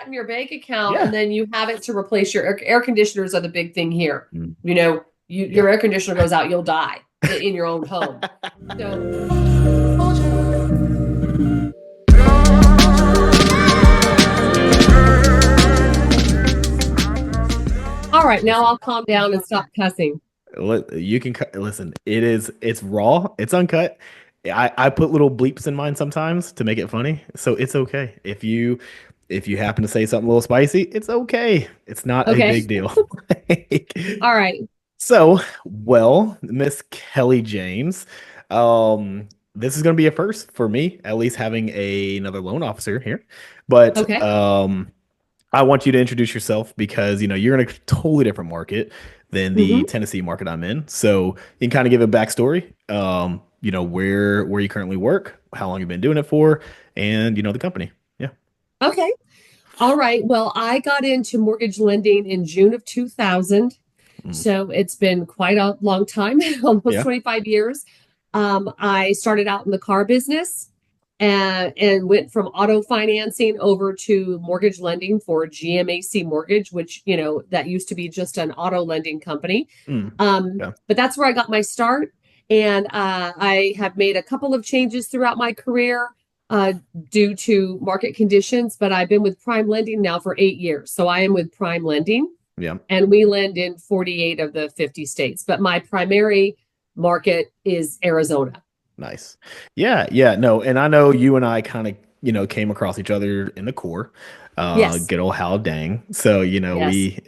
that in your bank account, and Yeah. then you have it to replace your air conditioners are the big thing here. Mm, You know, yeah. your air conditioner goes out, you'll die in your own home. So, all right, now Listen, I'll calm down and stop cussing. you can listen. It's raw. It's uncut. I put little bleeps in mine sometimes to make it funny, so it's okay. If you happen to say something a little spicy, it's okay. It's not a Okay. big deal. All right. So, well, Miss Kellie James, this is going to be a first for me, at least having another loan officer here. But Okay. I want you to introduce yourself because you're in a totally different market than the Hmm. Tennessee market I'm in. So you can kind of give a backstory. Where you currently work, how long you've been doing it for, and the company. Yeah. Okay. All right. Well, I got into mortgage lending in June of 2000. Mm. So it's been quite a long time, almost Yeah. 25 years. I started out in the car business and went from auto financing over to mortgage lending for GMAC Mortgage, which, that used to be just an auto lending company. Mm. Yeah. But that's where I got my start. And I have made a couple of changes throughout my career uh, due to market conditions, but I've been with Prime Lending now for 8 years. So I am with Prime Lending Yeah. and we lend in 48 of the 50 states. But my primary market is Arizona. Nice. Yeah, yeah, no, and I know you and I kind of, came across each other in the core. Yes, Good old Hal Dang. So, yes.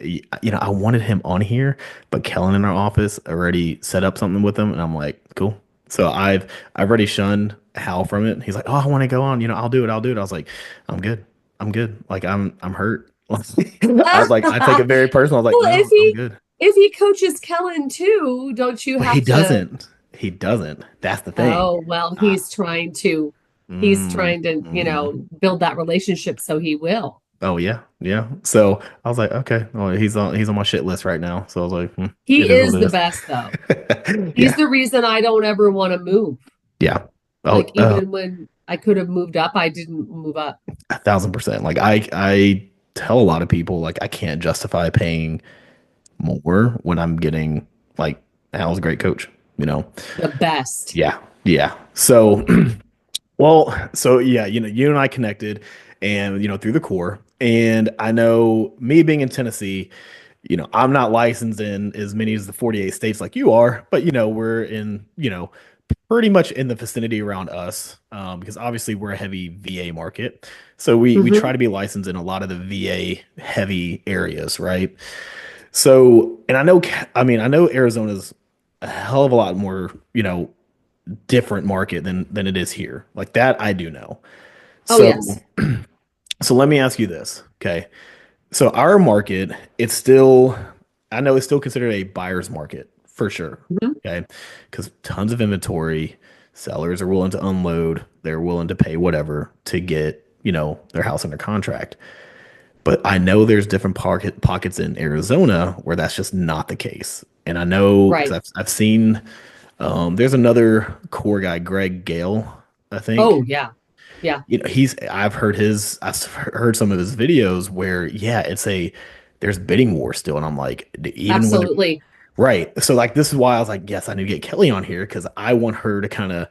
I wanted him on here, but Kellen in our office already set up something with him, and I'm like, cool. So I've already shunned Hal from it. He's like, oh, I want to go on. I'll do it. I'll do it. I was like, I'm good. I'm good. Like I'm hurt. I was like, I take it Well, very personal. I was like, if no, I'm he good. if he coaches Kellen too, don't you But he have to? doesn't. He doesn't. That's the thing. Oh, well, Uh, he's Mm, trying to, mhm. build that relationship so he will. Oh yeah, yeah. So I was like, okay, well, he's on my shit list right now. So I was like, it He is what is it the is. best though. He's Yeah, the reason I don't ever want to move. yeah. Like Oh, even when I could have moved up, I didn't move up. 1,000%. Like I tell a lot of people like I can't justify paying more when I'm getting like Al's a great coach. You know. The best. Yeah, yeah. So so yeah, you and I connected and through the core. And I know me being in Tennessee, I'm not licensed in as many as the 48 states like you are, but we're in, pretty much in the vicinity around us, because obviously we're a heavy VA market. So we try Hmm. to be licensed in a lot of the VA heavy areas, right? So, and I know Arizona's a hell of a lot more, different market than it is here. Like that I do know. Oh, So yes. so let me ask you this. Okay. So our market, it's still I know it's still considered a buyer's market for sure. Mhm. Okay. Because tons of inventory, sellers are willing to unload, they're willing to pay whatever to get, their house under contract. But I know there's different pockets in Arizona where that's just not the case. And I know because Right. I've seen there's another core guy, Greg Gale, I think. Oh, yeah. Yeah, I've heard some of his videos where, yeah, there's bidding war still. And I'm like, even when they're absolutely. right. So like, this is why I was like, yes, I need to get Kelly on here because I want her to kind of,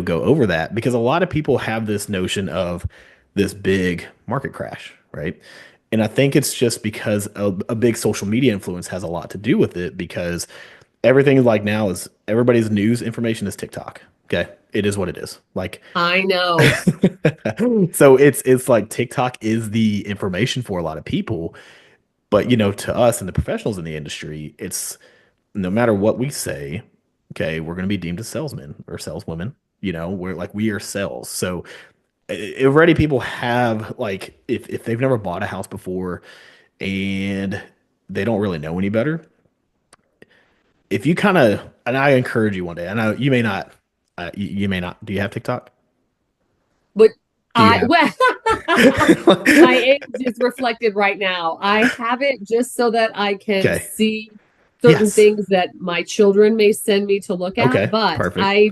go over that because a lot of people have this notion of this big market crash, right? And I think it's just because a big social media influence has a lot to do with it because everything like now is everybody's news information is TikTok. Okay. It is what it is. Like, I know. so it's like TikTok is the information for a lot of people, but to us and the professionals in the industry, it's no matter what we say, okay, we're going to be deemed as salesmen or saleswomen. We're like we are sales. So already people have like if they've never bought a house before and they don't really know any better, if you kind of and I encourage you one day. I know you may not. You may not. Do you have TikTok? But Do you I, have? well, my age is reflected right now. I have it just so that I can Okay. see certain Yes. things that my children may send me to look at, Okay. but Perfect. I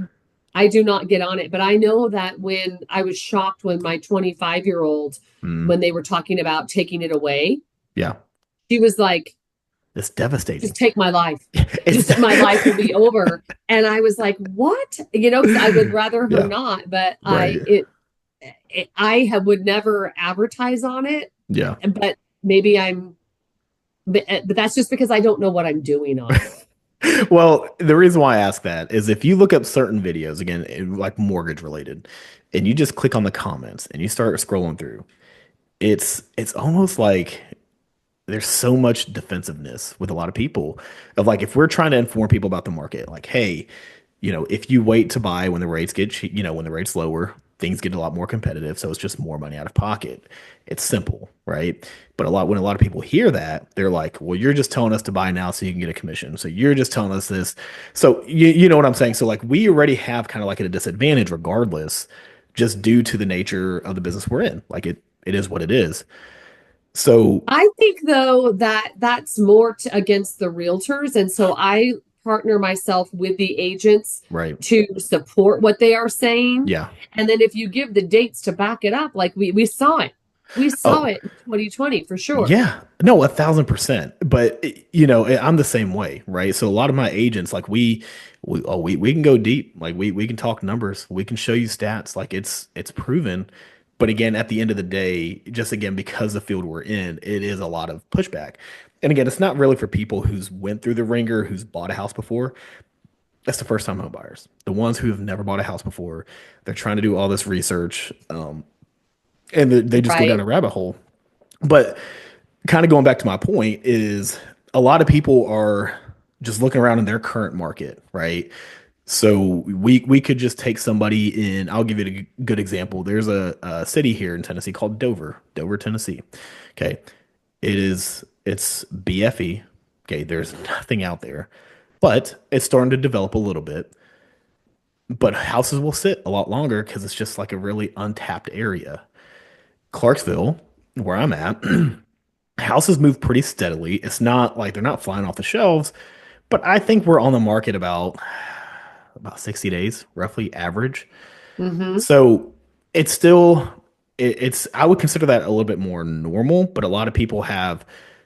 I do not get on it, but I know that when I was shocked when my 25-year-old, Mm, when they were talking about taking it away, yeah, she was like, it's just devastating. take my life. It's Just my life will be over. And I was like, what? Because I would rather her yeah, not, but right. would never advertise on it. Yeah. But maybe but that's just because I don't know what I'm doing on it. Well, the reason why I ask that is if you look up certain videos, again, like mortgage related, and you just click on the comments and you start scrolling through, it's almost like there's so much defensiveness with a lot of people of like if we're trying to inform people about the market, like, hey, if you wait to buy when the rates get cheap, when the rates lower, things get a lot more competitive, so it's just more money out of pocket. It's simple, right? But when a lot of people hear that, they're like, well, you're just telling us to buy now so you can get a commission. So you're just telling us this. So you know what I'm saying? So like we already have kind of like a disadvantage regardless, just due to the nature of the business we're in. Like it is what it is. So I think though that that's more against the realtors, and so I partner myself with the agents right. to support what they are saying. Yeah. And then if you give the dates to back it up, like we saw it, we saw Oh, it in 2020 for sure. yeah, no, 1,000%. But I'm the same way, right? So a lot of my agents, like we can go deep, like we can talk numbers, we can show you stats, like it's proven. But again, at the end of the day, just again because the field we're in, it is a lot of pushback. And again, it's not really for people who's went through the ringer, who's bought a house before. That's the first time home buyers, the ones who have never bought a house before. They're trying to do all this research, and they just go down Right. a rabbit hole. But kind of going back to my point is a lot of people are just looking around in their current market, right? So we could just take somebody in. I'll give you a good example. There's a city here in Tennessee called Dover, Tennessee. Okay, it's BFE. Okay, there's nothing out there, but it's starting to develop a little bit. But houses will sit a lot longer because it's just like a really untapped area. Clarksville, where I'm at, houses move pretty steadily. It's not like they're not flying off the shelves, but I think we're on the market about 60 days, roughly average. Mm-hmm. So it's still it's I would consider that a little bit more normal, but a lot of people have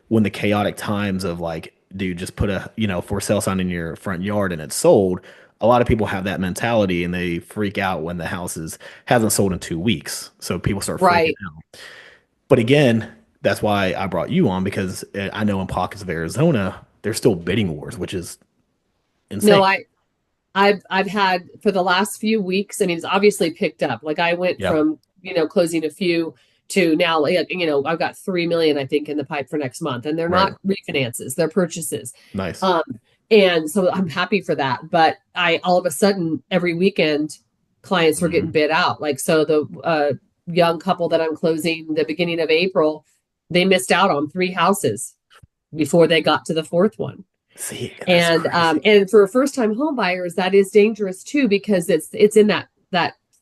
when the chaotic times of like, dude, just put a, for sale sign in your front yard and it's sold. A lot of people have that mentality and they freak out when the house hasn't sold in 2 weeks. So people start freaking Right. out. But again, that's why I brought you on because I know in pockets of Arizona, there's still bidding wars, which is insane. No, I've had for the last few weeks. I mean, it's obviously picked up. Like I went Yeah. from closing a few to now, like, I've got 3 million I think in the pipe for next month, and they're Right. not refinances, they're purchases. Nice. Um, and so I'm happy for that. But I all of a sudden every weekend clients were getting Hmm. bid out. Like so the young couple that I'm closing the beginning of April, they missed out on three houses before they got to the fourth one. See, that's And crazy. for first time home buyers, that is dangerous too because it's in that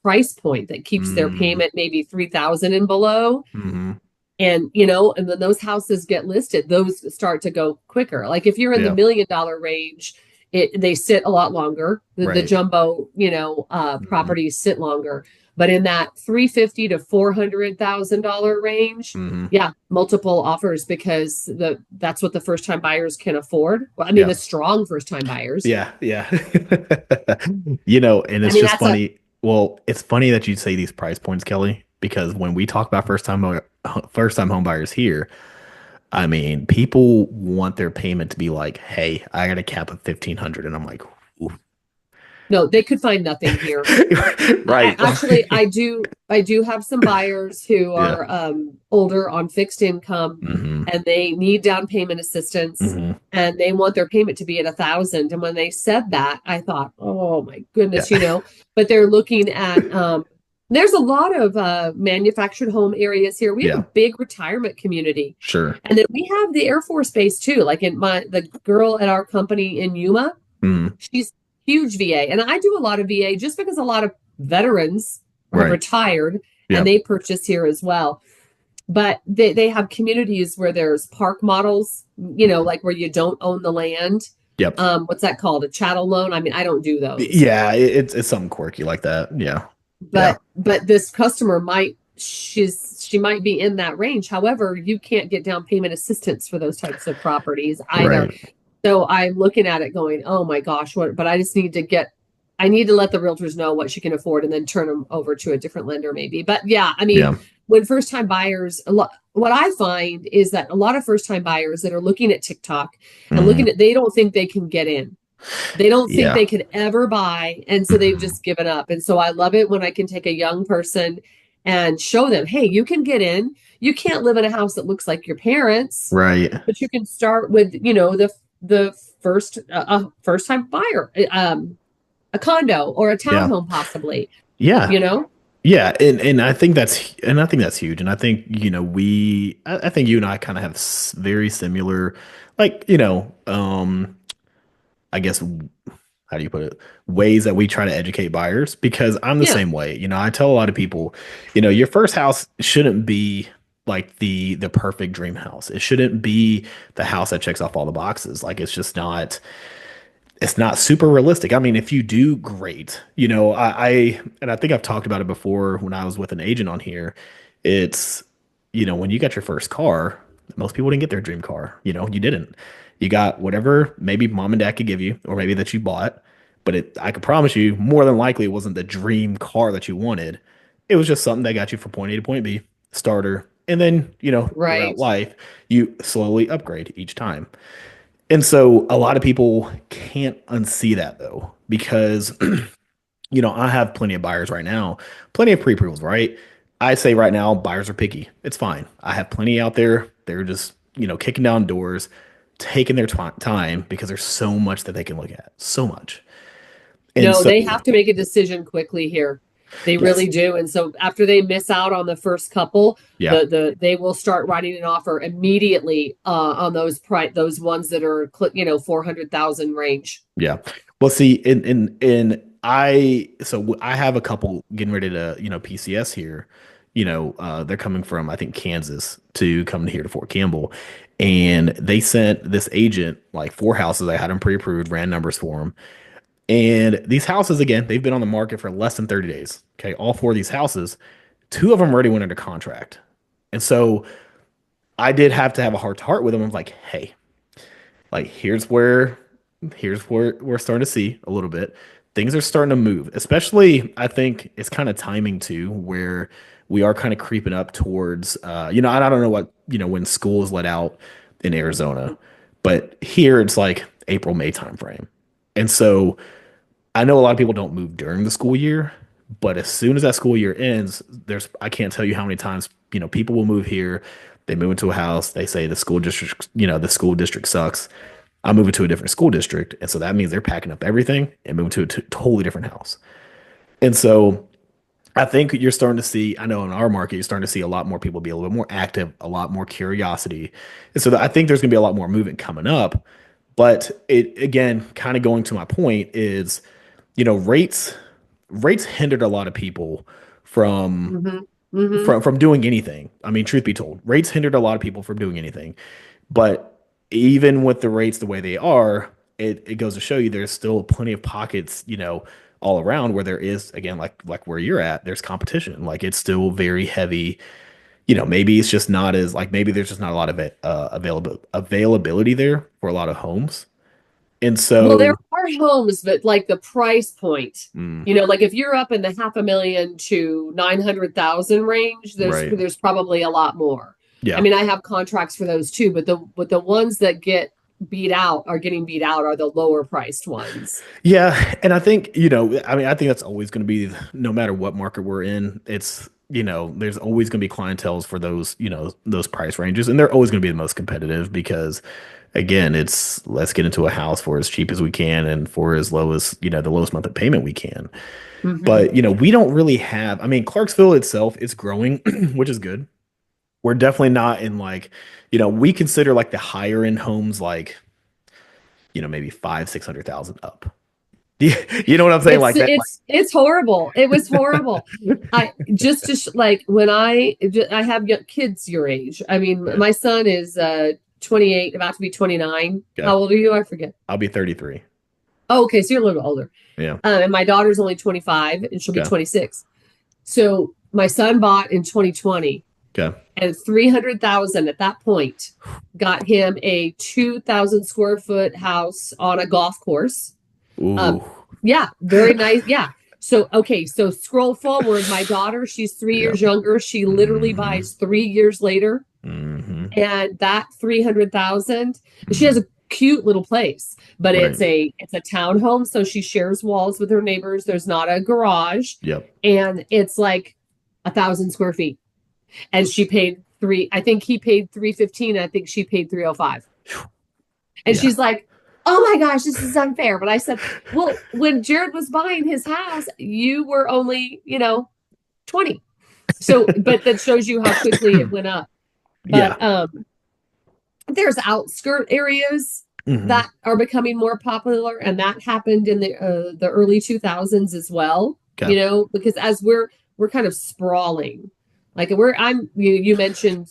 price point that keeps their Mm, payment maybe 3,000 and below. hmm. And and then those houses get listed, those start to go quicker. Like if you're in the Yeah. $1 million range, they sit a lot longer. The Right. jumbo Hmm. properties sit longer. But in that 350 to $400,000 range, Hmm. yeah, multiple offers because that's what the first time buyers can afford. Well, I mean, Yeah. the strong first time buyers. Yeah. Yeah. And I it's mean, just that's a funny. Well, it's funny that you say these price points, Kelly, because when we talk about first time home buyers here, I mean, people want their payment to be like, hey, I got a cap of 1,500. And I'm like, ooh. no, they could find nothing here. Right. I do have some buyers who Yeah. are older on fixed income Hmm. and they need down payment assistance Hmm. and they want their payment to be at 1,000. And when they said that, I thought, oh my Yeah. goodness, but they're looking at there's a lot of manufactured home areas here. We have Yeah. a big retirement community. Sure. And then we have the Air Force Base too. Like in the girl at our company in Yuma, Mm, she's huge VA. And I do a lot of VA just because a lot of veterans have right. retired and Yep. they purchase here as well. But they have communities where there's park models, Mhm. like where you don't own the land. Yep. What's that called? A chattel loan? I mean, I don't do those. Yeah, it's something quirky like that. Yeah. Yeah. But this customer might she might be in that range. However, you can't get down payment assistance for those types of properties either. Right. So I'm looking at it going, oh my gosh, what? But I just need to I need to let the realtors know what she can afford and then turn them over to a different lender, maybe. But yeah, I mean, Yeah. when first time buyers, what I find is that a lot of first time buyers that are looking at TikTok and Hmm. they don't think they can get in. They don't think Yeah. they could ever buy. And so they've Mhm. just given up. And so I love it when I can take a young person and show them, hey, you can get in. You can't live in a house that looks like your parents, Right. but you can start with, the first time buyer, a condo or a Yeah. townhome, possibly, Yeah. you know? Yeah, and I think that's huge, and I think I think you and I kind of have very similar, like I guess how do you put it, ways that we try to educate buyers because I'm the Yeah. same way. I tell a lot of people, your first house shouldn't be like the perfect dream house. It shouldn't be the house that checks off all the boxes. Like it's not super realistic. I mean, if you do great, and I think I've talked about it before when I was with an agent on here. It's, when you got your first car, most people didn't get their dream car. You didn't. You got whatever maybe mom and dad could give you, or maybe that you bought. But I could promise you, more than likely, it wasn't the dream car that you wanted. It was just something that got you from point A to point B, starter. And then, throughout Right. life, you slowly upgrade each time. And so a lot of people can't unsee that though, because I have plenty of buyers right now, plenty of pre-approvals, right? I say right now, buyers are picky. It's fine. I have plenty out there. They're just, kicking down doors, taking their time because there's so much that they can look at. So much. And No, so, they have to make a decision quickly here. They yes. really do. And so after they miss out on the first couple, Yeah. they will start writing an offer immediately on those ones that are 400,000 range. Yeah. Well, see, I have a couple getting ready to, PCS here. They're coming from I think Kansas to come here to Fort Campbell, and they sent this agent like four houses. I had them pre-approved, ran numbers for them, and these houses again, they've been on the market for less than 30 days. Okay, all four of these houses, two of them already went under contract, and so I did have to have a heart to heart with them. I'm like, hey, like here's where we're starting to see a little bit. Things are starting to move, especially I think it's kind of timing too, where we are kind of creeping up towards and I don't know what, when school is let out in Arizona, but here it's like April, May timeframe. And so I know a lot of people don't move during the school year, but as soon as that school year ends, I can't tell you how many times, people will move here, they move into a house, they say the school district sucks. I'm moving to a different school district, and so that means they're packing up everything and moving to a totally different house. And so I think you're starting to see, I know in our market, you're starting to see a lot more people be a little bit more active, a lot more curiosity. And so I think there's going to be a lot more movement coming up. But it again, kind of going to my point is, rates hindered a lot of people from Mm-hmm. Mm-hmm. from doing anything. I mean, truth be told, rates hindered a lot of people from doing anything. But even with the rates the way they are, it goes to show you there's still plenty of pockets, all around where there is again like where you're at, there's competition. Like it's still very heavy. Maybe it's just not as like maybe there's just not a lot of it availability there for a lot of homes. And Well, there so are homes, but like the price point, mm, like if you're up in the 500,000 to 900,000 range, right. there's probably a lot more. I Yeah. mean, I have contracts for those too, but the ones that get beat out are getting beat out are the lower priced ones. Yeah, and I think, I mean, I think that's always going to be no matter what market we're in, it's, there's always going to be clientels for those, those price ranges, and they're always going to be the most competitive because again, it's let's get into a house for as cheap as we can and for as low as, the lowest monthly payment we can. Hmm. But, we don't really have, I mean, Clarksville itself is growing, which is good. We're definitely not in like, we consider like the higher end homes like, maybe five, 600,000 up. You know what I'm saying? Like that, It's horrible. It was horrible. I just like when I have kids your age. I mean, like, my son is 28, about to be 29. Okay. How old are you? I forget. I'll be 33. Oh, okay, so you're a little older. Yeah. And my daughter's only 25 and she'll be Okay. 26. So my son bought in 2020 Okay. and 300,000 at that point got him a 2,000 square foot house on a golf course. Ooh. Yeah, very nice. Yeah. So, okay, so scroll forward. My daughter, she's three Yeah. years younger. She literally Hmm. buys 3 years later. Hmm. And that 300,000, she has Hmm. a cute little place, but Right. it's a townhome. So she shares walls with her neighbors. There's not a garage. Yep. And it's like 1,000 square feet. And she paid I think he paid 315. I think she paid 305. And Yeah. she's like, oh my gosh, this is unfair. But I said, well, when Jared was buying his house, you were only, 20. So, but that shows you how quickly it went up. Yeah. But there's outskirt areas Hmm. that are becoming more popular, and that happened in the early 2000s as well. Okay. Because as we're kind of sprawling, like you mentioned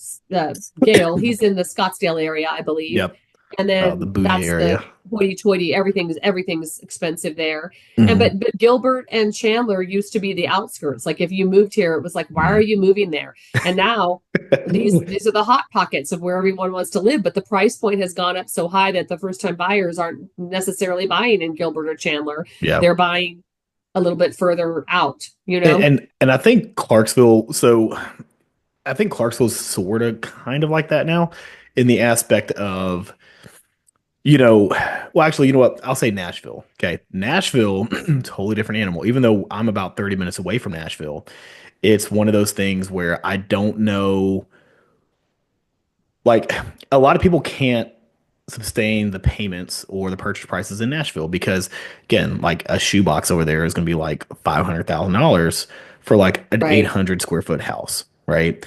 Gail, he's in the Scottsdale area, I believe, Yep. and The then Booney that's the area. hoity-toity. Everything's expensive there, and Hmm. but Gilbert and Chandler used to be the outskirts. Like if you moved here, it was like, why are Hmm. you moving there? And now these are the hot pockets of where everyone wants to live, but the price point has gone up so high that the first time buyers aren't necessarily buying in Gilbert or Chandler. Yeah. They're buying a little bit further out, And, you know? and I think Clarksville, so I think Clarksville's sort of kind of like that now in the aspect of, you know, well, actually, you know what? I'll say Nashville. Okay. Nashville, totally different animal. Even though I'm about 30 minutes away from Nashville, it's one of those things where I don't know, like, a lot of people can't sustain the payments or the purchase prices in Nashville because, again, like a shoebox over there is going to be like $500,000 for like an Right. 800 square foot house, right?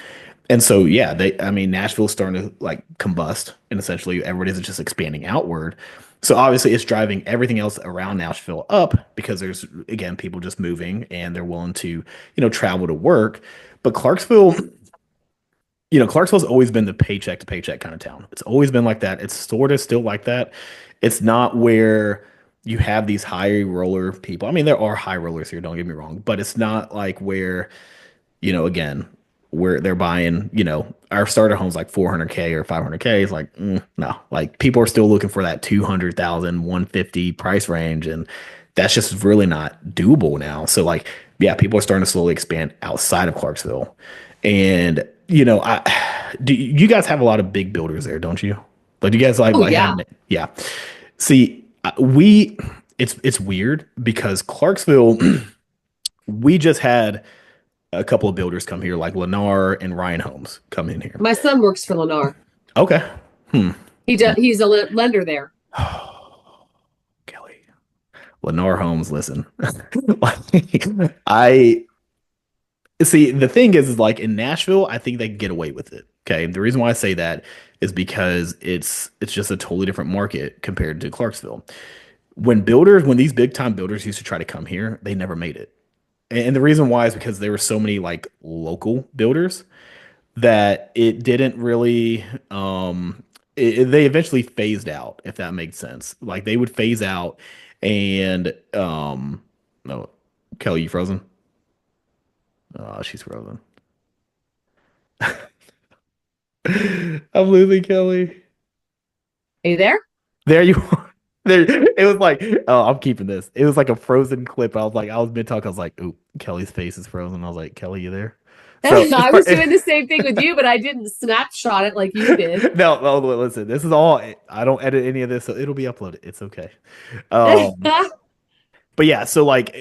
And so, yeah, I mean, Nashville's starting to like combust, and essentially everybody's just expanding outward. So obviously, it's driving everything else around Nashville up because there's again people just moving and they're willing to travel to work. But Clarksville's always been the paycheck to paycheck kind of town. It's always been like that. It's sort of still like that. It's not where you have these high roller people. I mean, there are high rollers here, don't get me wrong, but it's not like where, again, where they're buying, our starter homes like 400K or 500K is like, no, like people are still looking for that 200,000, 150 price range. And that's just really not doable now. So like, yeah, people are starting to slowly expand outside of Clarksville. And, do you guys have a lot of big builders there, don't you? Like, do you guys like Oh like have, yeah. yeah. See, it's weird because Clarksville, we just had a couple of builders come here, like Lennar and Ryan Homes come in here. My son works for Lennar. Okay. Hmm. He's a lender there. Kelly. Lennar Homes, listen. Like, I see the thing is like in Nashville, I think they can get away with it. Okay. The reason why I say that is because it's just a totally different market compared to Clarksville. When these big time builders used to try to come here, they never made it. And the reason why is because there were so many like local builders that it didn't really they eventually phased out, if that makes sense. Like they would phase out and no, Kelly, you frozen? Oh, she's frozen. I'm losing Kelly. Are you there? There you are. There, it was like, oh, I'm keeping this. It was like a frozen clip. I was mid talk. I was like, "Ooh, Kelly's face is frozen." I was like, "Kelly, you there?" So it's I was doing the same thing with you, but I didn't snapshot it like you did. no, listen. This is all. I don't edit any of this, so it'll be uploaded. It's okay. Um, but yeah, so like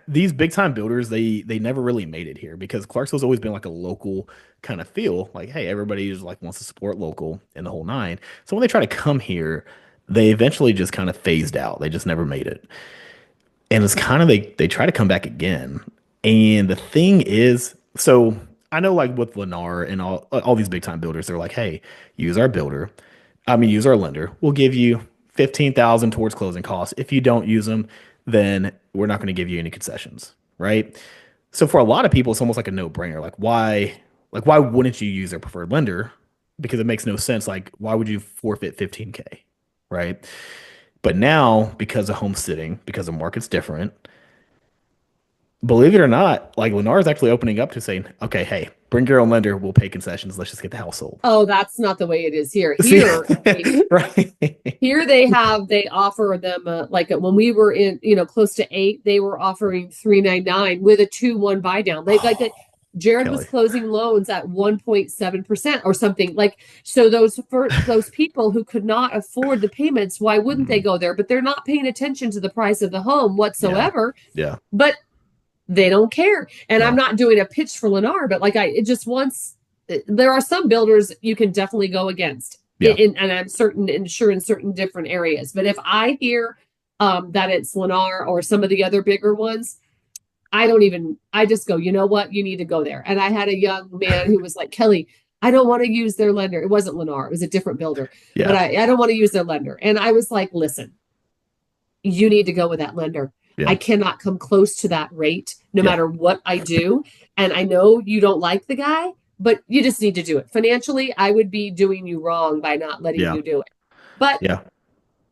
these big time builders, they never really made it here because Clarksville's always been like a local kind of feel. Like, hey, everybody just like wants to support local and the whole nine. So when they try to come here, they eventually just kind of phased out. They just never made it. And it's kind of they try to come back again. And the thing is, so I know like with Lennar and all these big time builders, they're like, hey, use our builder. I mean, use our lender. We'll give you 15,000 towards closing costs. If you don't use them, then we're not going to give you any concessions, right? So for a lot of people, it's almost like a no-brainer. Like why wouldn't you use their preferred lender? because it makes no sense. Like, why would you forfeit 15K, right? But now, because of homesteading, because the market's different, believe it or not, like Lennar is actually opening up to saying, okay, hey, bring your own lender, we'll pay concessions, let's just get the house sold. Oh, that's not the way it is here. See, Here, right? here they offer them like when we were in, close to 8, they were offering 399 with a 2-1 buy down. They like that. Oh, Jared was Kelly, closing loans at 1.7% or something like so those for those people who could not afford the payments, why wouldn't they mhm. go there? But they're not paying attention to the price of the home Yeah, whatsoever. yeah, But they don't care. And I'm no, not doing a pitch for Lennar, but like it just wants there are some builders you can definitely go against. yeah, And I'm certain and sure in certain different areas. But if I hear that it's Lennar or some of the other bigger ones, I just go, you know what? You need to go there. And I had a young man who was like, Kelly, I don't want to use their lender. It wasn't Lennar, it was a different builder, but yeah, I don't want to use their lender. And I was like, listen, you need to go with that lender. I yeah, cannot come close to that rate no yeah, matter what I do. And I know you don't like the guy, but you just need to do it. Financially, I would be doing you wrong by not letting yeah, you do it. But yeah,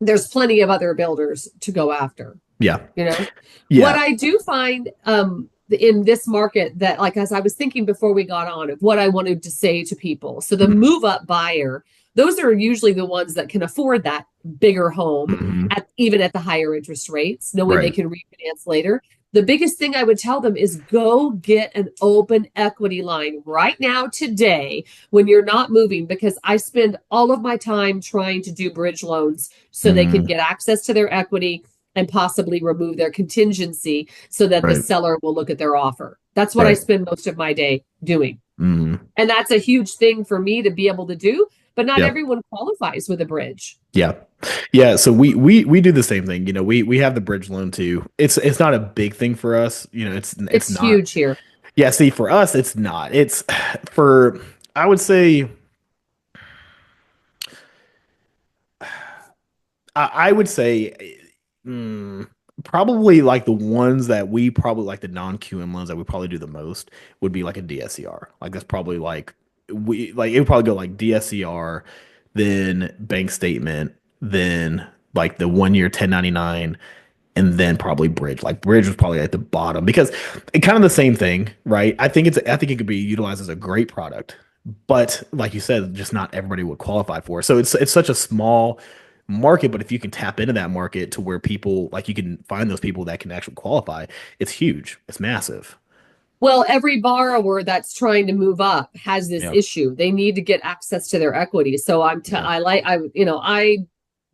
there's plenty of other builders to go after, yeah, you know? What yeah, I do find in this market that, like, as I was thinking before we got on, of what I wanted to say to people. So the mhm, move up buyer, those are usually the ones that can afford that bigger home mhm, at even at the higher interest rates, knowing they right, can refinance later. The biggest thing I would tell them is go get an open equity line right now today when you're not moving, because I spend all of my time trying to do bridge loans so they can mm, get access to their equity and possibly remove their contingency so that the right, seller will look at their offer. That's what I right, spend most of my day doing. mm, And that's a huge thing for me to be able to do, but not yeah. everyone qualifies with a bridge. Yeah. Yeah, so we do the same thing. We have the bridge loan too. It's not a big thing for us. It's It's not. huge here. Yeah, see, for us it's not. It's for I would say I would say mm, probably like the ones that we probably like the non-QM loans that we probably do the most would be like a DSCR. Like that's probably like we like it would probably go like DSCR, then bank statement, then like the 1 year 1099, and then probably bridge. Like bridge was probably at the bottom because it kind of the same thing, right? I think it could be utilized as a great product, but like you said, just not everybody would qualify for it. So it's such a small market, but if you can tap into that market to where people like you can find those people that can actually qualify, it's huge. It's massive. Well, every borrower that's trying to move up has this Yeah. issue. They need to get access to their equity. So Yeah. I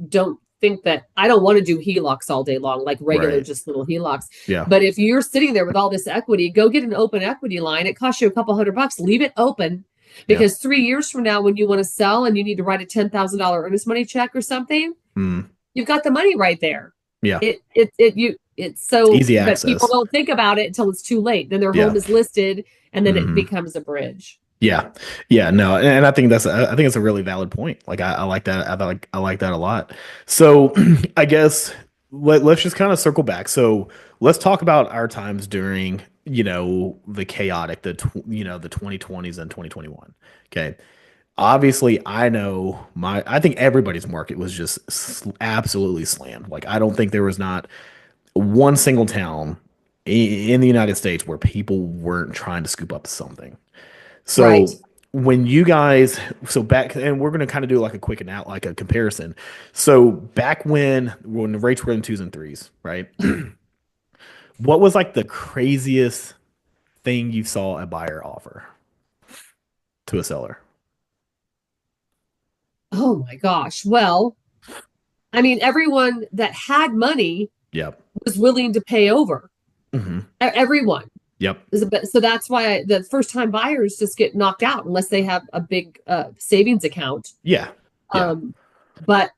don't think that I don't want to do HELOCs all day long, like regular, Right. just little HELOCs. Yeah. But if you're sitting there with all this equity, go get an open equity line. It costs you a couple $100. Leave it open Yeah. because 3 years from now, when you want to sell and you need to write a $10,000 earnest money check or something, Mm. you've got the money right there. Yeah. It's so, Easy but people access. don't think about it until it's too late. Then their home Yeah. is listed and then it Hmm. becomes a bridge. Yeah, yeah, no, and I think it's a really valid point. Like I like that. I like that a lot. So I guess let's just kind of circle back. So let's talk about our times during the chaotic the 2020s and 2021. Okay, obviously I think everybody's market was just absolutely slammed. Like I don't think there was not one single town in the United States where people weren't trying to scoop up something. Right. So when you guys, so back, and we're going to kind of do like a quick and out, like a comparison. So back when the rates were in twos and threes, right? What was like the craziest thing you saw a buyer offer to a seller? Oh my gosh. Well, I mean, everyone that had money Yep. was willing to pay over. Hmm. Everyone. Yep. So that's why the first time buyers just get knocked out unless they have a big savings account. Yeah. Yeah. Um, but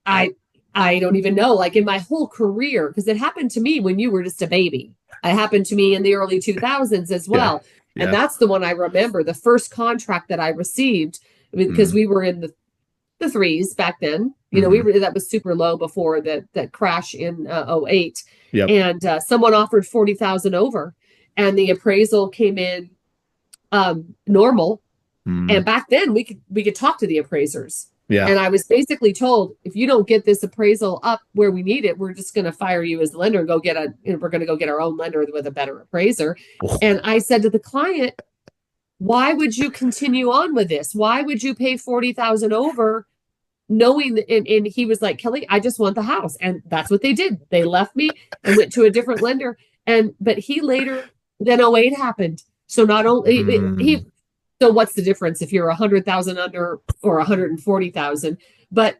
I I don't even know. Like in my whole career, because it happened to me when you were just a baby. It happened to me in the early 2000s as Yeah. well. And Yeah. that's the one I remember, the first contract that I received, because Mm. we were in the threes back then. We Hmm. were that was super low before that crash in '08. Yep. And someone offered 40,000 over, and the appraisal came in normal. Mm. And back then we could talk to the appraisers. Yeah. And I was basically told, if you don't get this appraisal up where we need it, we're just going to fire you as the lender and go get we're going to go get our own lender with a better appraiser. And I said to the client, why would you continue on with this? Why would you pay 40,000 over knowing that, and he was like, Kelly, I just want the house. And that's what they did. They left me and went to a different lender. But he later, then 08 happened. So not only Mm. so what's the difference if you're 100,000 under or 140,000? But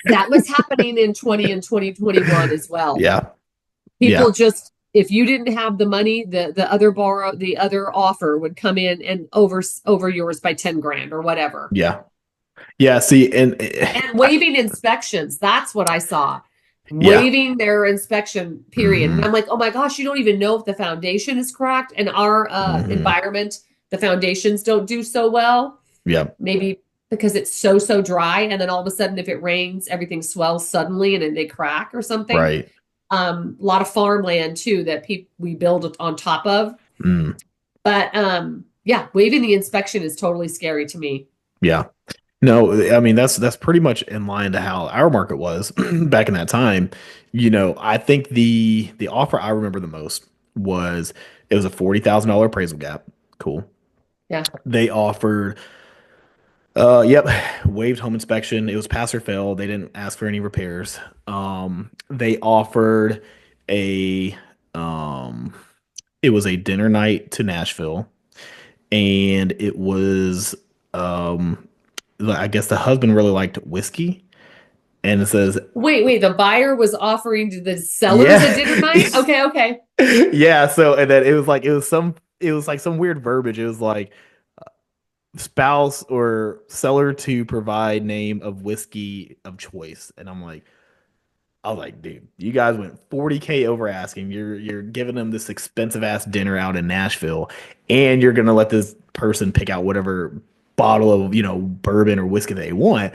that was happening in 20 and 2021 as well. Yeah. People Yeah. just, if you didn't have the money, the other offer would come in and over yours by 10 grand or whatever. Yeah. Yeah. See, and And waiving inspections. That's what I saw. yeah. Waiving their inspection period. And Hmm. I'm like, oh my gosh, you don't even know if the foundation is cracked. And our Hmm. environment, the foundations don't do so well. Yeah. Maybe because it's so dry. And then all of a sudden, if it rains, everything swells suddenly and then they crack or something. Right. A lot of farmland too that we build on top of. Mm. But yeah, waiving the inspection is totally scary to me. Yeah. No, I mean that's pretty much in line to how our market was back in that time. I think the offer I remember the most was it was a $40,000 appraisal gap. Cool. Yeah. They offered yep, waived home inspection. It was pass or fail. They didn't ask for any repairs. They offered a um it was a dinner night to Nashville, and it was um I guess the husband really liked whiskey, and it says, Wait. The buyer was offering to the sellers a yeah. dinner night? Okay, okay. Yeah, so and then it was like some weird verbiage. It was like spouse or seller to provide name of whiskey of choice. And I was like, dude, you guys went 40K over asking. You're giving them this expensive ass dinner out in Nashville, and you're gonna let this person pick out whatever bottle of, bourbon or whiskey they want.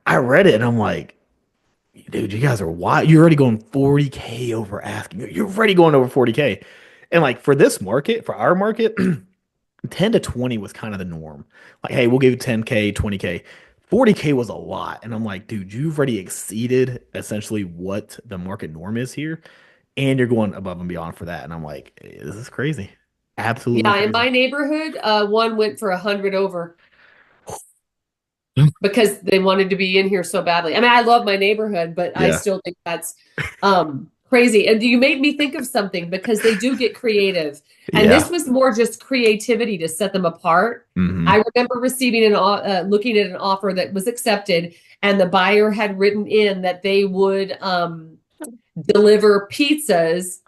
I read it and I'm like, dude, you guys are wild. You're already going 40K over asking. You're already going over 40K. And like for this market, for our market, 10 to 20 was kind of the norm. Like, hey, we'll give you 10K, 20K. 40K was a lot. And I'm like, dude, you've already exceeded essentially what the market norm is here. And you're going above and beyond for that. And I'm like, this is crazy. Absolutely Yeah, in crazy. my neighborhood, one went for 100 over because they wanted to be in here so badly. I mean, I love my neighborhood, but I Yeah. still think that's crazy. And you made me think of something because they do get creative. And this Yeah. was more just creativity to set them apart. Hmm. I remember receiving looking at an offer that was accepted, and the buyer had written in that they would deliver pizzas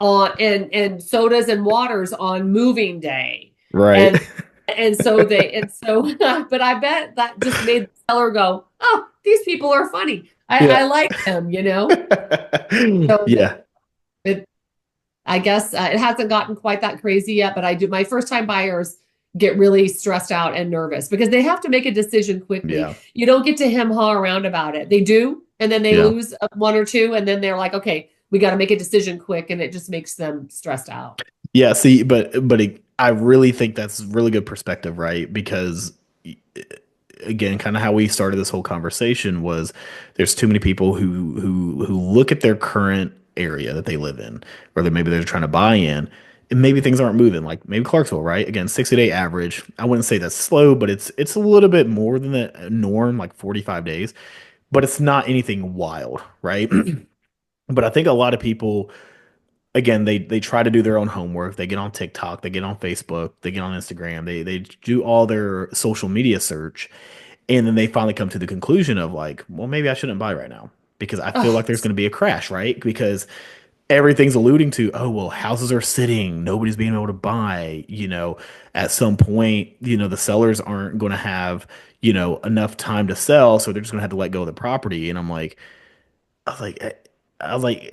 on and sodas and waters on moving day. Right. And but I bet that just made the seller go, oh, these people are funny. I Yeah. like them. So Yeah. it I guess it hasn't gotten quite that crazy yet, but I do. My first time buyers get really stressed out and nervous because they have to make a decision quickly. Yeah. You don't get to hem haw around about it. They do, and then they Yeah. lose one or two, and then they're like, okay, we got to make a decision quick, and it just makes them stressed out. Yeah, see, I really think that's really good perspective, right? Because again, kind of how we started this whole conversation was there's too many people who look at their current area that they live in, or that maybe they're trying to buy in, and maybe things aren't moving. Like maybe Clarksville, right? Again, 60-day average. I wouldn't say that's slow, but it's a little bit more than the norm, like 45 days. But it's not anything wild, right? But I think a lot of people again they try to do their own homework. They get on TikTok, they get on Facebook, they get on Instagram, they do all their social media search, and then they finally come to the conclusion of like, well, maybe I shouldn't buy right now because I feel Oh, like there's going to be a crash, right? Because everything's alluding to, oh well, houses are sitting, nobody's being able to buy, at some point, the sellers aren't going to have, enough time to sell, so they're just going to have to let go of the property. And I was like, I was like,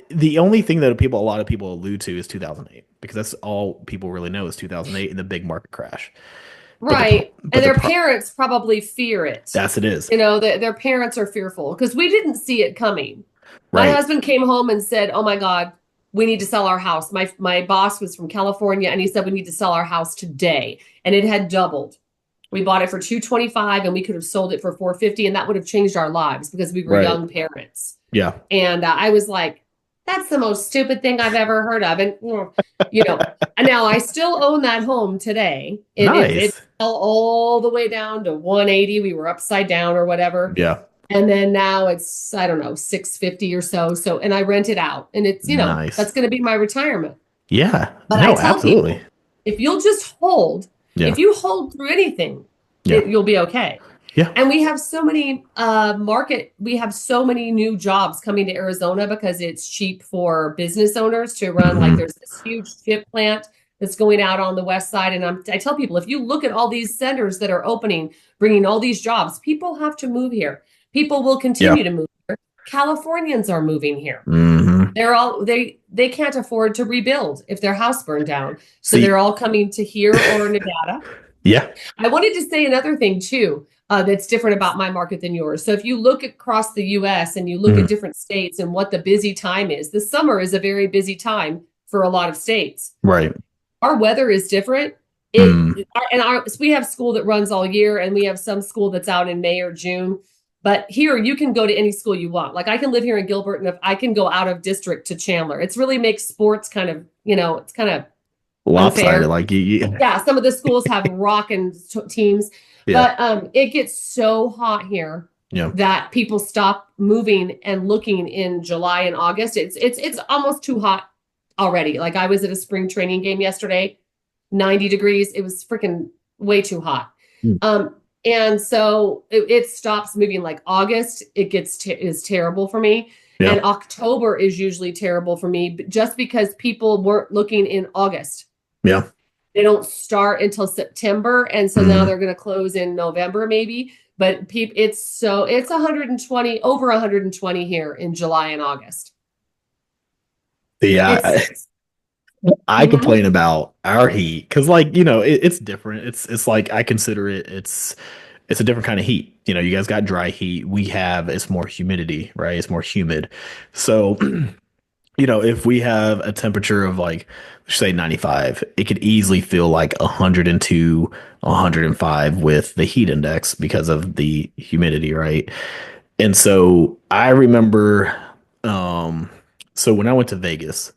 the only thing that a lot of people allude to is 2008 because that's all people really know is 2008 and the big market crash. But right. And the their pro parents probably fear it. that's it is Their parents are fearful because we didn't see it coming. My right. husband came home and said, "Oh my God." we need to sell our house. My boss was from California and he said we need to sell our house today. And it had doubled. We bought it for 225 and we could have sold it for 450 and that would have changed our lives because we were Right. young parents. Yeah. And I was like, that's the most stupid thing I've ever heard of. And, you know, and now I still own that home today. It Nice. fell all the way down to 180. We were upside down or whatever. Yeah. And then now it's, I don't know, 650 or so. So, and I rent it out and it's, Nice. that's going to be my retirement. Yeah. But I No, tell absolutely. people, if you'll just hold, Yeah. if you hold through anything, Yeah. you'll be okay. Yeah. And we have so many we have so many new jobs coming to Arizona because it's cheap for business owners to run. Like Hmm. there's this huge chip plant that's going out on the west side. And I tell people, if you look at all these centers that are opening, bringing all these jobs, people have to move here. People will continue Yeah. to move here. Californians are moving here. Hmm. They can't afford to rebuild if their house burned down. So they're See, all coming to here or Nevada. yeah. I wanted to say another thing too, that's different about my market than yours. So if you look across the US and you look at Hmm. different states and what the busy time is, the summer is a very busy time for a lot of states. Right. Our weather is different. Mm. We have school that runs all year and we have some school that's out in May or June. But here you can go to any school you want. Like I can live here in Gilbert and if I can go out of district to Chandler. It's really makes sports kind of, it's kind of Lopsided. unfair. Like you, Yeah, some of the schools have rockin' teams, yeah. but it gets so hot here Yeah. that people stop moving and looking in July and August. It's almost too hot already. Like I was at a spring training game yesterday, 90 degrees. It was freaking way too hot. Mm. And so it stops moving. Like August, is terrible for me. And Yeah. October is usually terrible for me just because people weren't looking in August. Yeah. They don't start until September, and so now Hmm. they're going to close in November maybe. But it's 120 over 120 here in July and August. Yeah. It's I mhm. complain about our heat because, like, it's different. It's like I consider it's a different kind of heat. You guys got dry heat. We have it's more humidity, right? It's more humid. So, if we have a temperature of like, say 95, it could easily feel like 102, 105 with the heat index because of the humidity, right? And so I remember, um, so when I went to Vegas,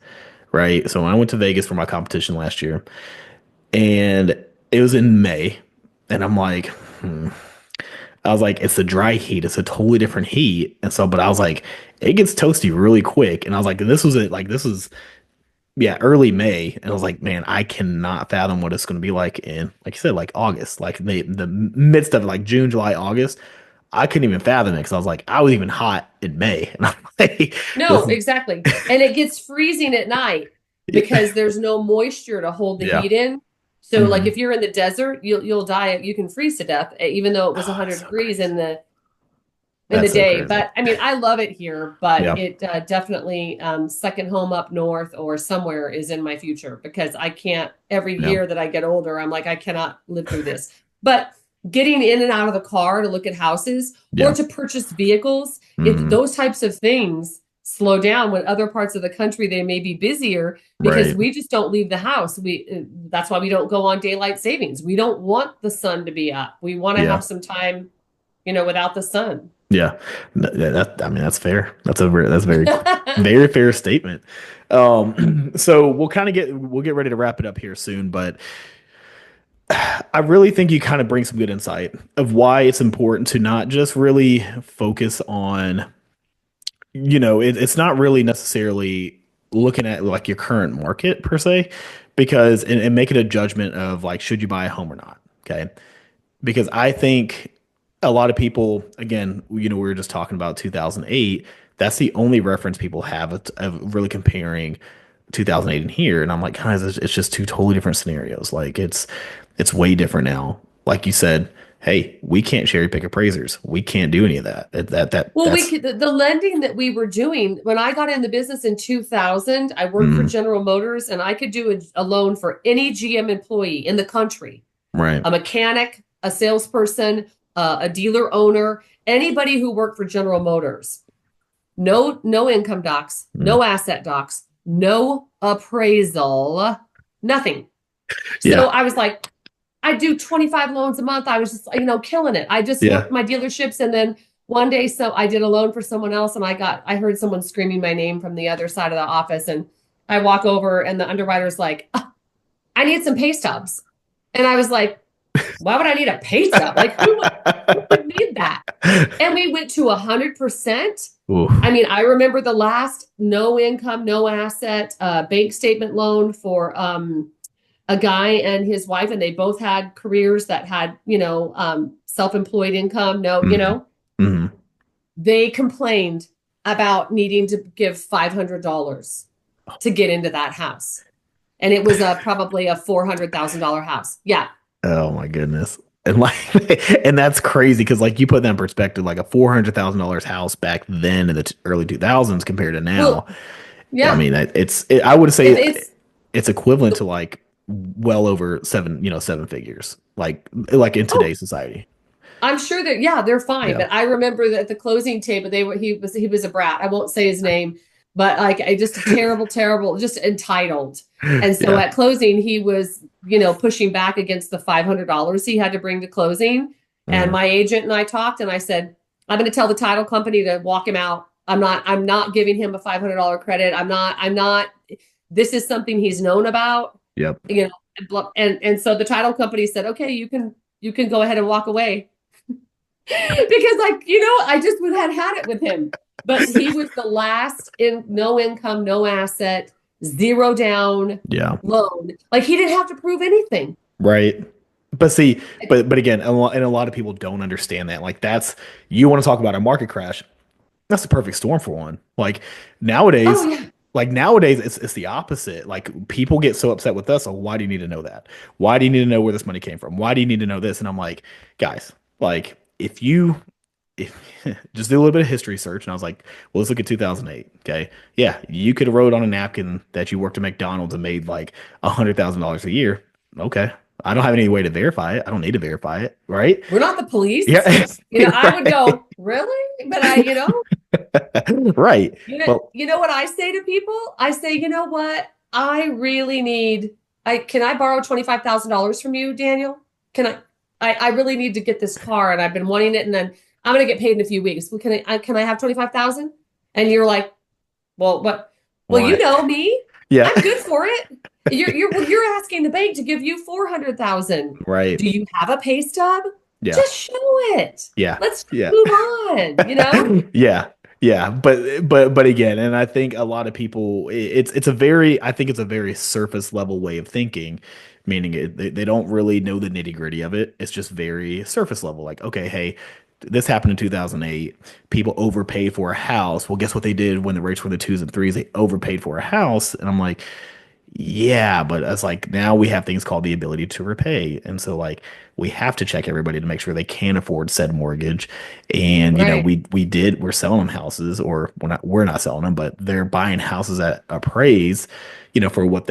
right? So when I went to Vegas for my competition last year, and it was in May, and I'm like, I was like, it's a dry heat. It's a totally different heat. And so, but I was like, it gets toasty really quick. And I was like, this was it. Like, this was, yeah, early May. And I was like, man, I cannot fathom what it's going to be like in, like you said, like August, like the midst of like June, July, August. I couldn't even fathom it because I was like, I was even hot in May. And I'm like, this No, is, exactly. And it gets freezing at night yeah. because there's no moisture to hold the Yeah. heat in. So like Hmm. if you're in the desert, you'll die. You can freeze to death, even though it was Oh, that's 100 so degrees crazy. in the That's so day. crazy. But I mean, I love it here, but Yeah. it definitely second home up north or somewhere is in my future because I can't. Every Yeah. year that I get older, I'm like, I cannot live through this. But getting in and out of the car to look at houses or Yeah. to purchase vehicles, Hmm. those types of things slow down when other parts of the country they may be busier because Right. we just don't leave the house. That's why we don't go on daylight savings. We don't want the sun to be up. We want to have Yeah. some time, without the sun. Yeah. Yeah, I mean, that's fair. That's very, very fair statement. So we'll get ready to wrap it up here soon, but I really think you kind of bring some good insight of why it's important to not just really focus on, it's not really necessarily looking at like your current market per se, because and making a judgment of like, should you buy a home or not? Okay. Because I think a lot of people, again, we were just talking about 2008. That's the only reference people have of really comparing 2008 and here. And I'm like, guys, it's just two totally different scenarios. Like it's way different now. Like you said, hey, we can't cherry pick appraisers. We can't do any of that. Well, we That's could the lending that we were doing when I got in the business in 2000, I worked for mm, General Motors and I could do a loan for any GM employee in the country, right. a mechanic, a salesperson, a dealer owner, anybody who worked for General Motors. No income docs, Mm, no asset docs, no appraisal, nothing. So Yeah. I was like, I do 25 loans a month. I was just, killing it. I just Yeah. worked my dealerships. And then one day, so I did a loan for someone else and I heard someone screaming my name from the other side of the office. And I walk over and the underwriter's like, I need some pay stubs. And I was like, why would I need a pay stub? Like who would need that? And we went to 100%. I Oof. mean, I remember the last no income, no asset bank statement loan for a guy and his wife, and they both had careers that had, self-employed income. No, Hmm. Hmm. they complained about needing to give $500 to get into that house. And it was probably a $400,000 house. Yeah. Oh my goodness. And like, and that's crazy because like you put that in perspective, like a $400,000 house back then in the early 2000s compared to now. Well, I yeah. mean, I would And say it's equivalent to like well over seven figures, like in oh, today's society. I'm sure that yeah, they're fine. Yeah. But I remember that at the closing table, he was a brat. I won't say his name, but like I just a terrible, terrible, just entitled. And so Yeah. at closing, he was, pushing back against the $500 he had to bring to closing. And Mhm. my agent and I talked, and I said, I'm going to tell the title company to walk him out. I'm not giving him a $500 credit. I'm not. This is something he's known about, Yep. you know. And so the title company said, okay, you can go ahead and walk away. Because I just would had it with him. But he was the last in no income, no asset, zero down Yeah. loan. Like he didn't have to prove anything. Right. But see, but again, and a lot of people don't understand that. Like that's you want to talk about a market crash. That's the perfect storm for one. Oh Nowadays, yeah. nowadays it's the opposite. Like people get so upset with us. Oh, why do you need to know that? Why do you need to know where this money came from? Why do you need to know this? And I'm like, guys, like if just do a little bit of history search, and I was like, well, let's look at 2008. Okay, yeah, you could have wrote on a napkin that you worked at McDonald's and made like $100,000 a year. Okay, I don't have any way to verify it. I don't need to verify it, right? We're not the police. Yeah, I would right, go, really? But right. you know, Well, you know what I say to people? I say, you know what? I really need can I borrow $25,000 from you, Daniel? Can I really need to get this car and I've been wanting it and then I'm gonna get paid in a few weeks. Well, can I have 25,000? And you're like, well, what? Well, you why? know me. Yeah, I'm good for it. You're asking the bank to give you 400,000. right. Do you have a pay stub? Yeah, Just show it. yeah, Let's yeah. move on. Yeah. Yeah, but again, and I think a lot of people it's a very I think it's a very surface level way of thinking, meaning they don't really know the nitty-gritty of it. It's just very surface level like, okay, hey, this happened in 2008. People overpaid for a house. Well, guess what they did when the rates were in the twos and threes? They overpaid for a house. And I'm like, yeah, but it's like now we have things called the ability to repay. And so like we have to check everybody to make sure they can afford said mortgage. And Right. we're selling them houses or we're not selling them, but they're buying houses at appraise, for what what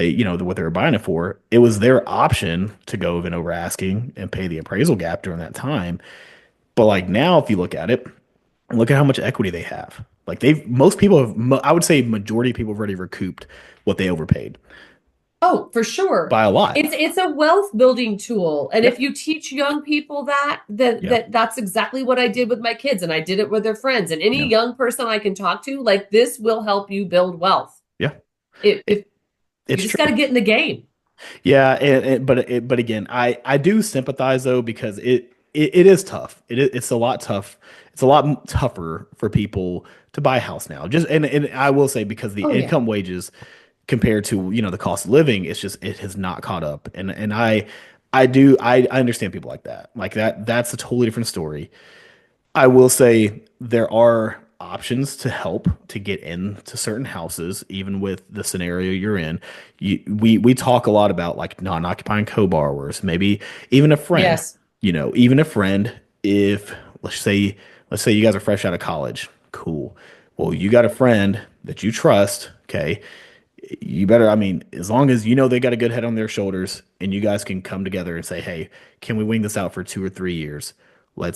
they were buying it for. It was their option to go even over asking and pay the appraisal gap during that time. But like now if you look at it, look at how much equity they have. Like most people have, I would say majority of people have already recouped what they overpaid Oh, for sure. by a lot. It's a wealth building tool. And if Yep. you teach young people that, then Yep. that's exactly what I did with my kids and I did it with their friends and any Yep. young person I can talk to, like this will help you build wealth. Yeah. If It, you it's just got to true. get in the game. Yeah. But again, I do sympathize though, because it is tough. It's a lot tough. It's a lot tougher for people to buy a house now. And I will say because the Oh yeah. income wages compared to, the cost of living, it has not caught up. And I understand people like that. Like that's a totally different story. I will say there are options to help to get into certain houses, even with the scenario you're in. We talk a lot about like non-occupying co-borrowers, maybe even a friend. Yes. Even a friend. If let's say you guys are fresh out of college, cool. Well, you got a friend that you trust, okay? You better, I mean, as long as they got a good head on their shoulders and you guys can come together and say, hey, can we wing this out for 2 or 3 years? I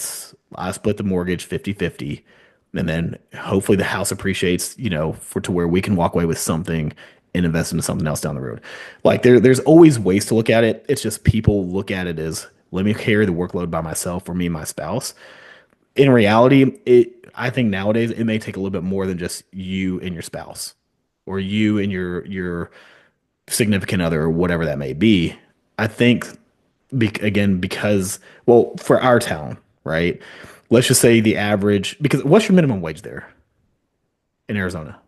split the mortgage 50-50. And then hopefully the house appreciates, for to where we can walk away with something and invest into something else down the road. Like there's always ways to look at it. It's just people look at it as let me carry the workload by myself or me and my spouse. In reality, I think nowadays it may take a little bit more than just you and your spouse or you and your significant other or whatever that may be. I think again because well for our town, right? Let's just say the average because what's your minimum wage there in Arizona?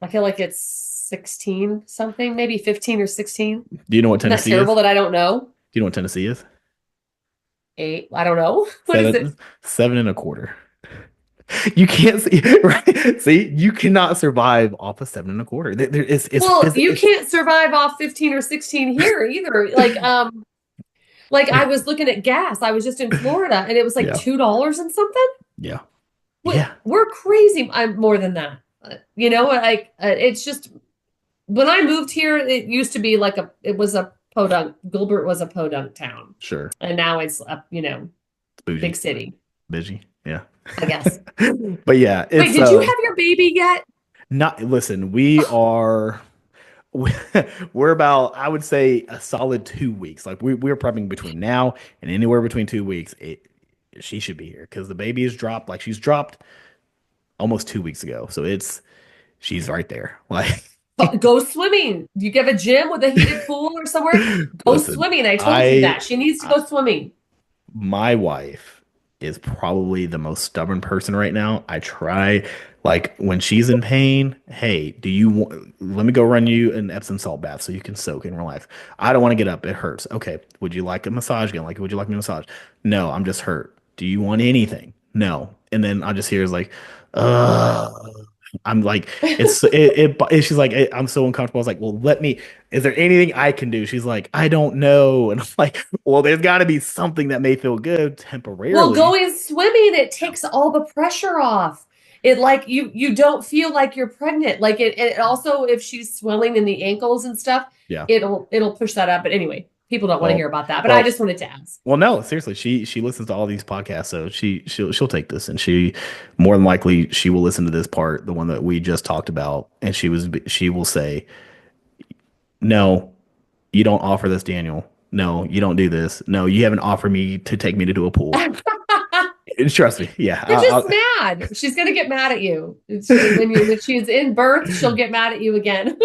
I feel like it's 16 something, maybe 15 or 16. Do you know what Isn't that Tennessee is? terrible Do that I don't know? you know what Tennessee is? Eight. I don't know. What is it? Seven and a quarter. You can't see right. See, you cannot survive off of seven and a quarter. Well, you It's can't survive off 15 or 16 here either. Like I was looking at gas. I was just in Florida and it was like yeah, $2 and something. yeah, What yeah, we're crazy. I'm more than that. It's just when I moved here, it used to be like it was a podunk. Gilbert was a podunk town. sure. And now it's a, It's bougie, big city, busy, yeah. I guess. But yeah, Wait, it's did you have your baby yet? not. Listen, we are. We're about, I would say, a solid 2 weeks. Like we're prepping between now and anywhere between 2 weeks. She should be here because the baby is dropped. Like she's dropped almost 2 weeks ago, so she's right there. Like, Go swimming. You have a gym with a heated pool or somewhere? Go listen, swimming. I told you that. She needs to I go swimming. my wife is probably the most stubborn person right now. I try, like, when she's in pain, hey, do you want, let me go run you an Epsom salt bath so you can soak and relax. I don't want to get up. It hurts. Okay. Would you like a massage again? Like, would you like me to massage? No, I'm just hurt. Do you want anything? No. And then I just hear is like, uh, I'm like, she's like, I'm so uncomfortable. I was like, well, is there anything I can do? She's like, I don't know. And I'm like, well, there's got to be something that may feel good Well, temporarily. going swimming, it takes all the pressure off. It like you don't feel like you're pregnant. Like it also if she's swelling in the ankles and stuff, Yeah. it'll push that up. But anyway, people don't want to hear Well, about that. But I well, just wanted to ask. well, no, seriously, she listens to all these podcasts, so she'll take this, and she more than likely she will listen to this part, the one that we just talked about, and she will say, no, you don't offer this, Daniel. No, you don't do this. No, you haven't offered me to take me to do a pool. And trust me, yeah. You're just mad. She's gonna get mad at you. When she's in birth, she'll get mad at you again.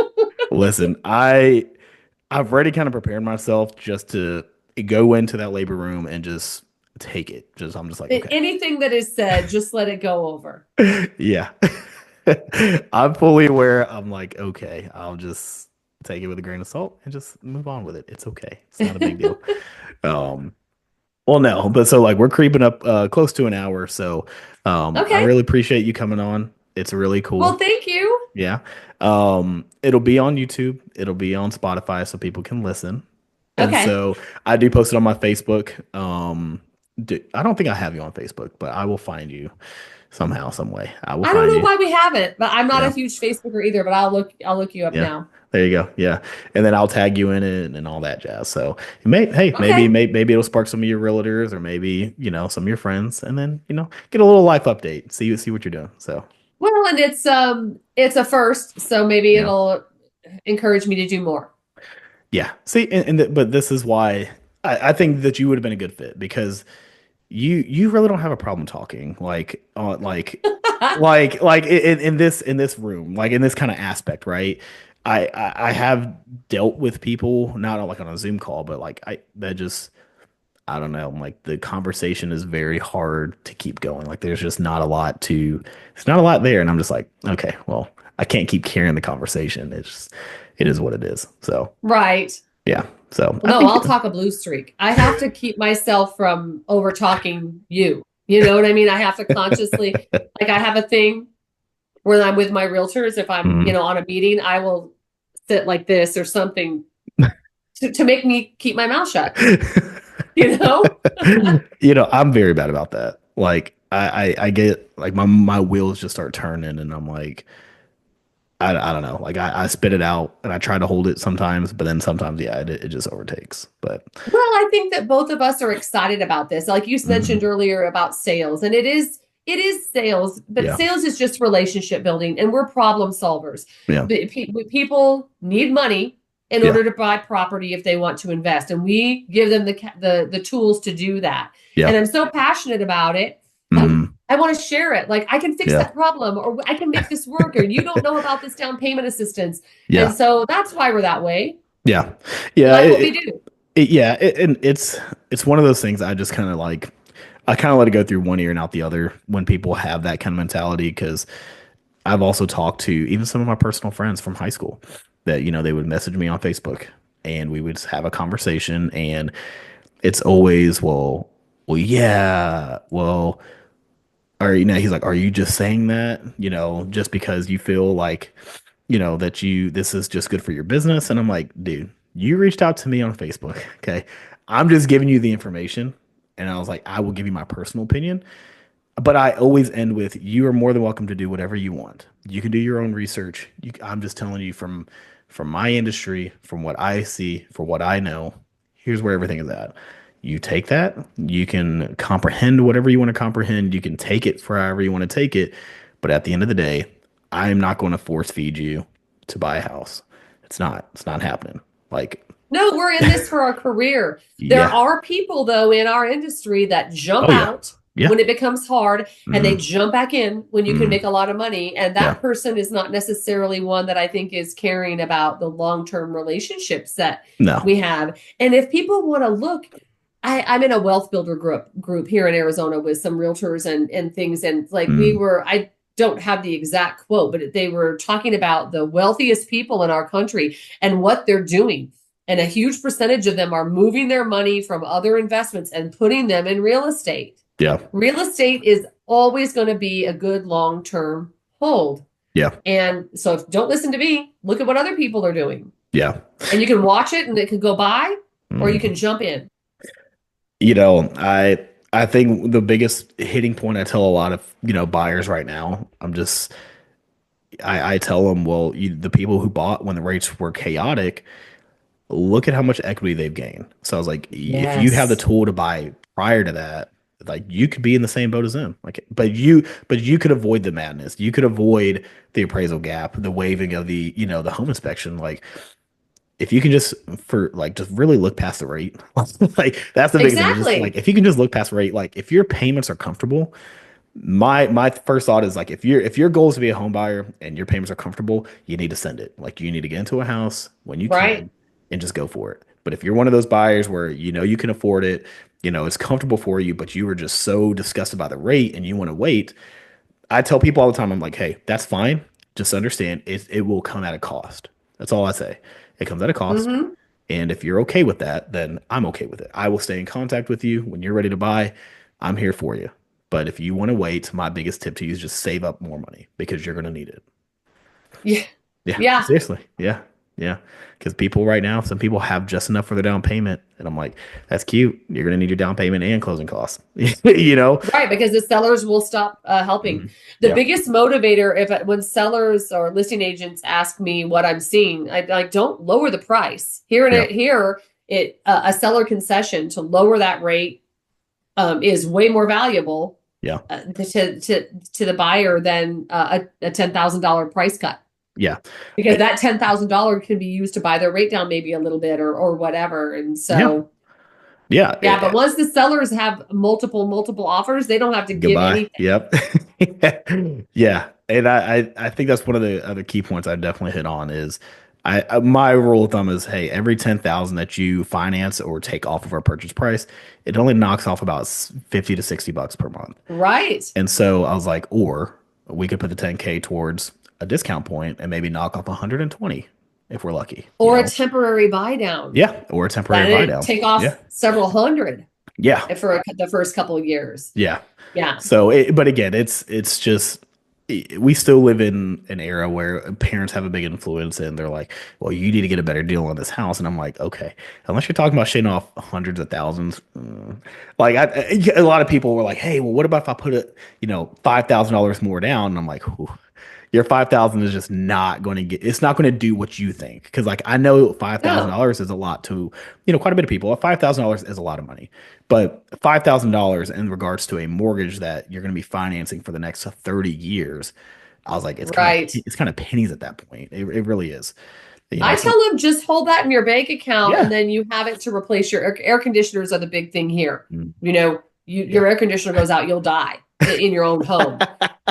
Listen, I've already kind of prepared myself just to go into that labor room and just take it. Just I'm just like, okay. Anything that is said, just let it go over. Yeah. I'm fully aware. I'm like, okay, I'll just take it with a grain of salt and just move on with it. It's okay. It's not a big deal. Um, well, no, but so like we're creeping up close to an hour. So I Okay. really appreciate you coming on. It's really Well, cool. thank you. Yeah. It'll be on YouTube. It'll be on Spotify so people can listen. And Okay. so I do post it on my Facebook. I don't think I have you on Facebook, but I will find you somehow, some way. I will I don't find know you. why we haven't, but I'm not a Yeah. huge Facebooker either, but I'll look you up Yeah. now. There you go. Yeah. And then I'll tag you in it and all that jazz. So hey, Okay. maybe it'll spark some of your realtors or maybe, some of your friends and then, get a little life update. See what you're doing. So Well, and it's a first, so maybe yeah. it'll encourage me to do more. Yeah. See, but this is why I think that you would have been a good fit because you really don't have a problem talking like in this room, like in this kind of aspect, right? I have dealt with people not like on a Zoom call, but like that just I don't know, like the conversation is very hard to keep going. Like it's not a lot there, and I'm just like, okay, well, I can't keep carrying the conversation. It is what it is. So Right. yeah, so I No, think I'll talk a blue streak. I have to keep myself from over talking you. You know what I mean? I have to consciously, like, I have a thing when I'm with my realtors. If I'm, Mhm. on a meeting, I will sit like this or something to make me keep my mouth shut. You know? I'm very bad about that. Like I get like my wheels just start turning and I'm like I don't know. Like I spit it out and I try to hold it sometimes, but then sometimes yeah, it just overtakes. But Well, I think that both of us are excited about this. Like you mhm, mentioned earlier about sales, and it is sales, but Yeah. sales is just relationship building, and we're problem solvers. Yeah. People need money in Yeah. order to buy property if they want to invest, and we give them the tools to do that. Yeah. And I'm so passionate about it. Hmm. I want to share it. Like I can fix Yeah. that problem, or I can make this work, or you don't know about this down payment assistance, and Yeah. so that's why we're that way. Yeah. We Yeah. like what we do. Yeah. And it's one of those things I just kind of like, I kind of let it go through one ear and out the other when people have that kind of mentality. Cause I've also talked to even some of my personal friends from high school that, they would message me on Facebook and we would have a conversation. And it's always, yeah, well, he's like, are you just saying that, just because you feel like, that this is just good for your business? And I'm like, dude, you reached out to me on Facebook. Okay. I'm just giving you the information. And I was like, I will give you my personal opinion. But I always end with, you are more than welcome to do whatever you want. You can do your own research. I'm just telling you from my industry, from what I see, for what I know, here's where everything is at. You take that, you can comprehend whatever you want to comprehend, you can take it for however you want to take it. But at the end of the day, I'm not going to force feed you to buy a house. It's not happening. Like, No, we're in this for our career. There yeah. are people, though, in our industry that jump Oh yeah. out Yeah. when it becomes hard and they Mm, jump back in when you can mm, make a lot of money. And yeah. that person is not necessarily one that I think is caring about the long-term relationships that No. we have. And if people want to look, I'm in a wealth builder group here in Arizona with some realtors and things. And like Mm, I don't have the exact quote, but they were talking about the wealthiest people in our country and what they're doing. And a huge percentage of them are moving their money from other investments and putting them in real estate. yeah. Real estate is always going to be a good long-term hold. Yeah. And so if don't listen to me, look at what other people are doing. Yeah. And you can watch it and it can go by or you Mm. can jump in. I think the biggest hitting point I tell a lot of, buyers right now, I tell them, well, the people who bought when the rates were chaotic, look at how much equity they've gained. So I was like, if you have the Yes. tool to buy prior to that, like you could be in the same boat as them. Like, but you could avoid the madness. You could avoid the appraisal gap, the waiving of the home inspection. Like, if you can just really look past the rate, like that's the biggest thing. Just like Exactly. if you can just look past rate, like if your payments are comfortable, my first thought is like if your goal is to be a home buyer and your payments are comfortable, you need to send it. Like you need to get into a house when you Right. can and just go for it. But if you're one of those buyers where you can afford it, it's comfortable for you, but you were just so disgusted by the rate and you want to wait, I tell people all the time, I'm like, hey, that's fine. Just understand it will come at a cost. That's all I say. It comes at a cost. Mm-hmm. And if you're okay with that, then I'm okay with it. I will stay in contact with you when you're ready to buy. I'm here for you. But if you want to wait, my biggest tip to you is just save up more money because you're going to need it. Yeah. Yeah, Yeah. seriously. Yeah. Yeah. Because people right now, some people have just enough for their down payment. And I'm like, that's cute. You're going to need your down payment and closing costs. you know? Right, because the sellers will stop helping. Mhm. The Yeah. biggest motivator, if when sellers or listing agents ask me what I'm seeing, I like don't lower the price. Yeah. A seller concession to lower that rate is way more valuable Yeah. to the buyer than a $10,000 price cut Yeah. because Eh, that $10,000 can be used to buy their rate down maybe a little bit or whatever. And Yeah. so Yeah. yeah, but once the sellers have multiple offers, they don't have to give Goodbye. anything. Yep. Yeah. And I think that's one of the other key points I definitely hit on is my rule of thumb is, hey, every 10,000 that you finance or take off of our purchase price, it only knocks off about 50 to 60 bucks per month. Right. And so I was like, or we could put the 10K towards a discount point and maybe knock off 120 if we're lucky, Or a temporary buy down. Yeah, or a temporary Let buy it down. take off Yeah. several hundred Yeah. for the first couple of years. Yeah. Yeah. So, but again, it's just we still live in an era where parents have a big influence, and they're like, "Well, you need to get a better deal on this house." And I'm like, "Okay, unless you're talking about shaving off hundreds of thousands." Like, a lot of people were like, "Hey, well, what about if I put $5,000 more down?" And I'm like, "Ooh." Your 5,000 is just not going to it's not going to do what you think. Because like I know No, $5,000 is a lot to, quite a bit of people. $5,000 is a lot of money, but $5,000 in regards to a mortgage that you're going to be financing for the next 30 years, I was like, right. it's kind of pennies at that point. It really is. I So tell them just hold that in your bank account and yeah. then you have it to replace your air conditioners are the big thing here. Mm, Your yeah. air conditioner goes out, you'll die in your own home.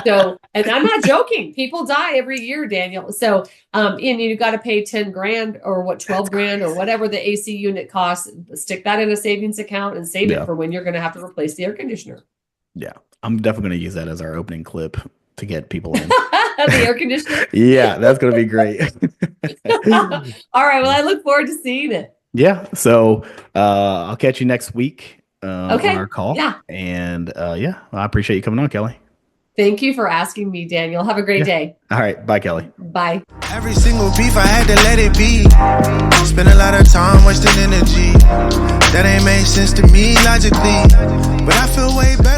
So, and I'm not joking. People die every year, Daniel. So, and you got to pay 10 grand or what, That's 12 grand or crazy. whatever the AC unit costs. Stick that in a savings account and save it Yeah. for when you're going to have to replace the air conditioner. Yeah. I'm definitely going to use that as our opening clip to get people in. The air conditioner. Yeah, that's going to be great. All right. Well, I look forward to seeing it. Yeah. So I'll catch you next week on Okay. our call. Yeah. And yeah, I appreciate you coming on, Kelly. Thank you for asking me, Daniel. Have a great Yeah. day. All right. Bye, Kelly. Bye. Every single beef, I had to let it be. Spend a lot of time wasting energy. That ain't made sense to me logically. But I feel way better.